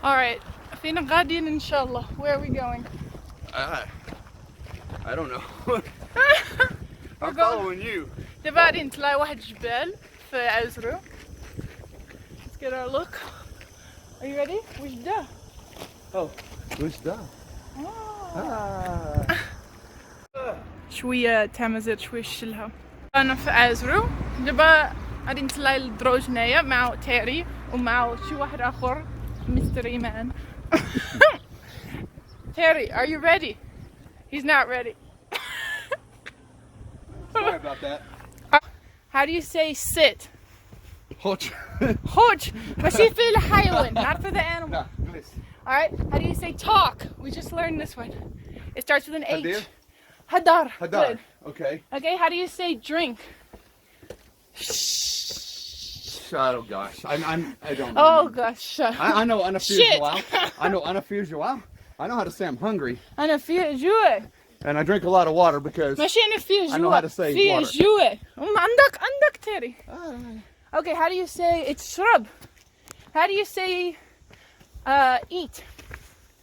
Alright, فينا قاعدين إن شاء الله. Where are we going? I don't know. I'm following you. دابا نطلع واحد الجبال في Azrou. Let's get our look. Are you ready? وش ده؟ Oh, وش ده؟ شوية تمازيغ شوية شلها. أنا في Azrou. دابا غادي نطلع للدروج هنايا مع تيري ومع شي واحد آخر Mr. Iman. Terry, are you ready? He's not ready. Sorry about that. How do you say sit? Hodge. Hodge. ماشي في الحيوان, not for the animal. No, please. Alright, how do you say talk? We just learned this one. It starts with an H. Hadir? Hadar. Hadar. Good. Okay. Okay, how do you say drink? Oh gosh, I don't. Oh gosh. I know أنا في Shit. جوال. I know أنا في جوال. I know how to say I'm hungry. أنا في جوع. And I drink a lot of water because ماشي أنا في جوع. I know how to say في water. جوع. عندك تيري. Okay, how do you say it's shrub? How do you say eat?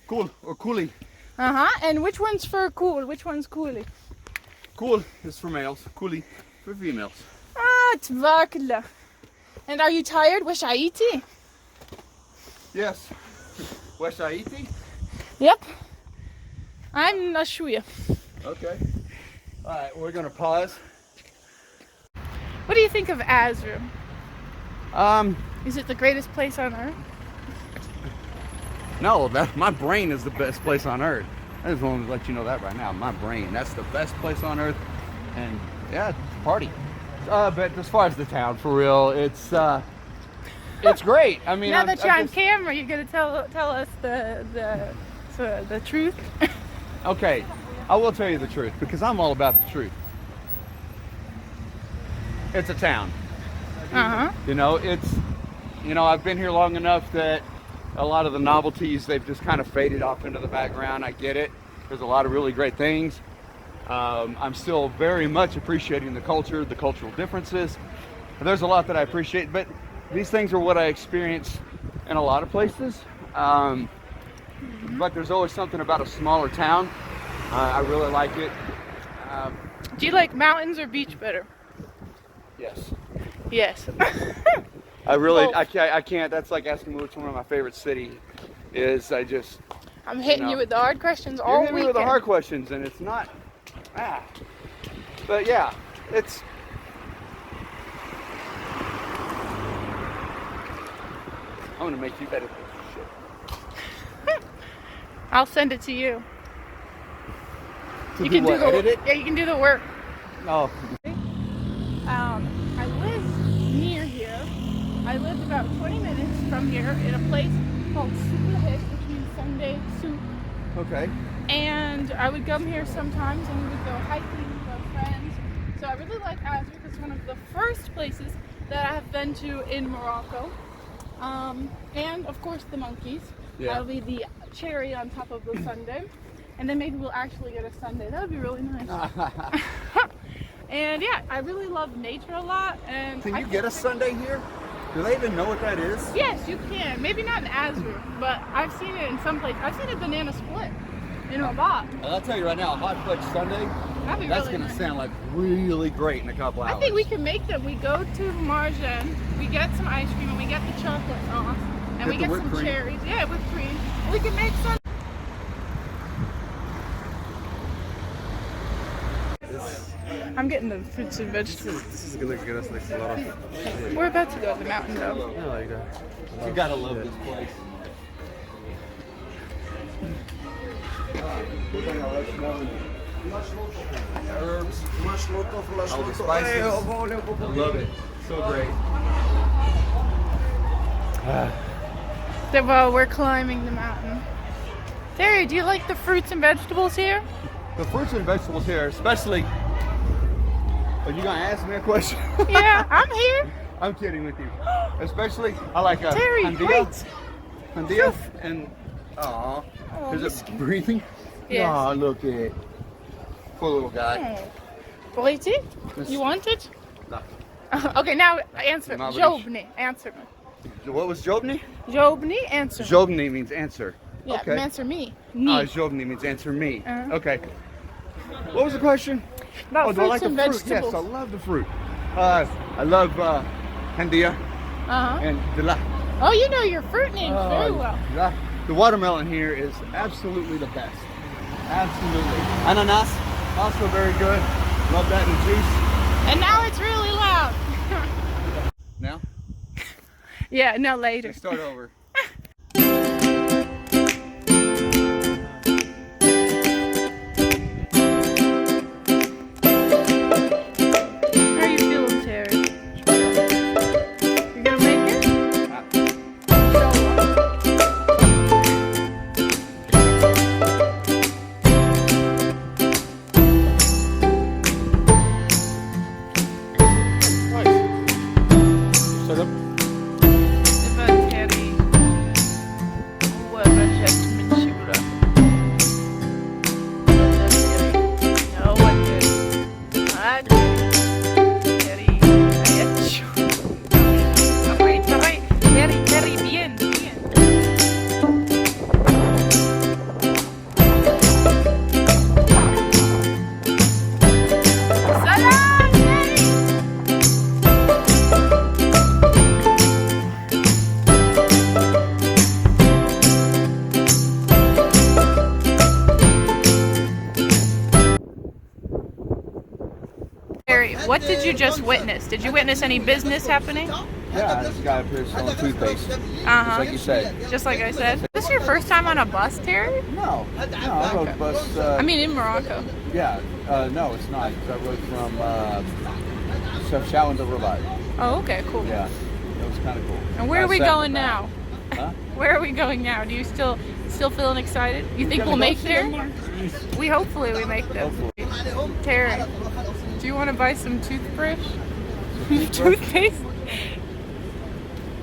Cool or coolie. And which one's for cool? Which one's coolie? Cool is for males. Coolie for females. تبارك الله. And are you tired? وش عيتي? Yes. وش عيتي? Yep. I'm not شوية. Okay. All right, we're gonna pause. What do you think of Azrou? Is it the greatest place on earth? No, my brain is the best place on earth. I just want to let you know that right now. My brain, that's the best place on earth. And yeah, party. But as far as the town, for real, it's great. I mean, Now that you're on camera, you're gonna tell us the truth. Okay, I will tell you the truth because I'm all about the truth. It's a town. You know, I've been here long enough that a lot of the novelties, they've just kind of faded off into the background. I get it. There's a lot of really great things. I'm still very much appreciating the culture, the cultural differences. There's a lot that I appreciate, but these things are what I experience in a lot of places. But there's always something about a smaller town. I really like it. Do you like mountains or beach better? Yes. Yes. I really, Both. I can't, that's like asking me which one of my favorite city is. I'm hitting you with the hard questions all You're hitting me weekend. with the hard questions, and it's not, But yeah, it's, I'm gonna make you edit this shit. I'll send it to you. To You do can what, do the edit it? Yeah, you can do the work. Oh. I live near here. I lived about 20 minutes from here in a place called Soup, which means Sunday soup. Okay. And I would come here sometimes and we would go hiking with our friends. So I really like Azrou because it's one of the first places that I have been to in Morocco. And of course the monkeys. Yeah. That'll be the cherry on top of the sundae. And then maybe we'll actually get a sundae. That would be really nice. And yeah, I really love nature a lot. And Can you get a Sunday here? Do they even know what that is? Yes, you can. Maybe not in Azrou, but I've seen it in some places. I've seen a banana split in Rabat. I'll tell you right now, a hot fudge Sunday, That'd be that's really gonna nice. sound like really great in a couple hours. I think we can make them. We go to Marjan, we get some ice cream, and we get the chocolate sauce, and Get we the get whipped some cream. cherries. Yeah, whipped cream. We can make some. I'm getting the fruits and vegetables. This is gonna get us like a lot of. We're about to go to the mountain though. Yeah, like that. You gotta love this place. Herbs, all the spices. I love it. So great. So we're climbing the mountain. Terry, do you like the fruits and vegetables here? The fruits and vegetables here, especially. Are you gonna ask me a question? Yeah, I'm here. I'm kidding with you. Especially, I like Terry, wait. Handia and aw, is it breathing? Yes. Aw, look at it. Poor little guy. Pourrais-tu? You want it? No. Okay, now answer. ما بديش. جاوبني. Answer me. What was Jobni? Jobni, answer. Jobni means answer. Yeah, Okay. answer me. Me. Jobni means answer me. Uh-huh. Okay. What was the question? About do I fruits like the and fruit? vegetables. Yes, I love the fruit. I love Handia Uh-huh. and Dila. Oh, you know your fruit names very well. Yeah. The watermelon here is absolutely the best. Absolutely. Ananas, also very good. Love that in juice. And now it's really loud. Now? Yeah, no, later. Let's start over. How are you feeling, Terry? You gonna make it? Shut up. Terry. ورجعت من شبرا. هو Terry. Terry, bien, bien. Salam, Terry. Terry, what did you just witness? Did you witness any business happening? Yeah, this guy up here selling toothpaste. Uh-huh. Just like you said. Just like I said. Is this your first time on a bus, Terry? No, I rode bus. I mean, in Morocco. Yeah, no, it's not. 'Cause I rode from Chefchaouen to Rabat. Oh, okay, cool. Yeah, it was kind of cool. And where are we I sat in going the back. now? Huh? Where are we going now? Do you still feeling excited? You think we'll make there? We hopefully we make them. Terry, do you want to buy some toothbrush? Toothpaste?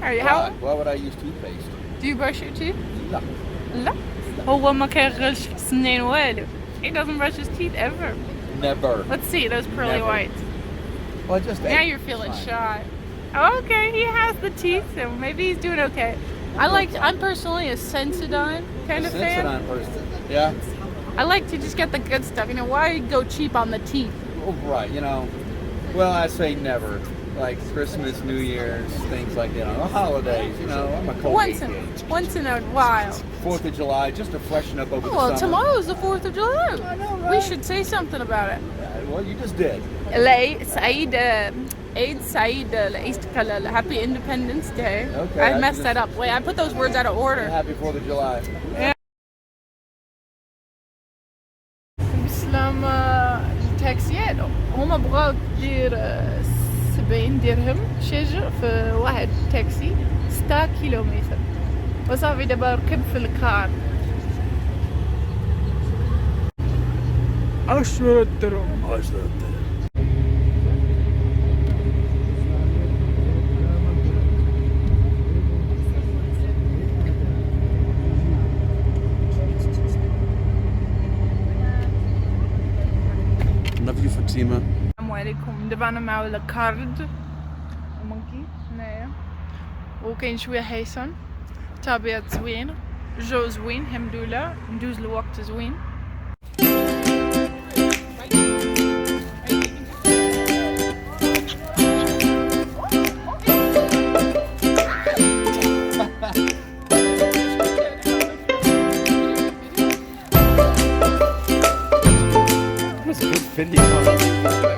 Are you how? Why would I use toothpaste? Do you brush your teeth? No. لا. هو ما كيغسلش سنين والو. He doesn't brush his teeth ever. Never. Let's see those pearly Never. whites. Well, just Now you're feeling shy. Okay, he has the teeth, so maybe he's doing okay. I'm personally a Sensodyne kind of fan. Sensodyne person. Yeah. I like to just get the good stuff. You know, why go cheap on the teeth? Oh, right. You know. Well, I say never. Like Christmas, New Year's, things like that. The holidays. You know, I'm a Colgate kid. Once in a while. 4th of July, just to freshen up over the Well, summer. tomorrow's the 4th of July. I know, right? We should say something about it. Well, you just did. Saeed, Eid Saeed, Happy Independence Day. Okay, I I messed just- that up. Wait, I put those words out of order. Happy 4th of July. بسلام التاكسيات هما بغاو دير 70 درهم شجر في واحد تاكسي 6 كيلومتر وصافي دابا ركب في الكار 10 درهم. Love you, Fatima. السلام عليكم. دابا انا مع الكارد مونكي هنايا وكاين شويه هيسن طبيعة زوين جو زوين الحمد لله ندوز الوقت زوين. That's a good video.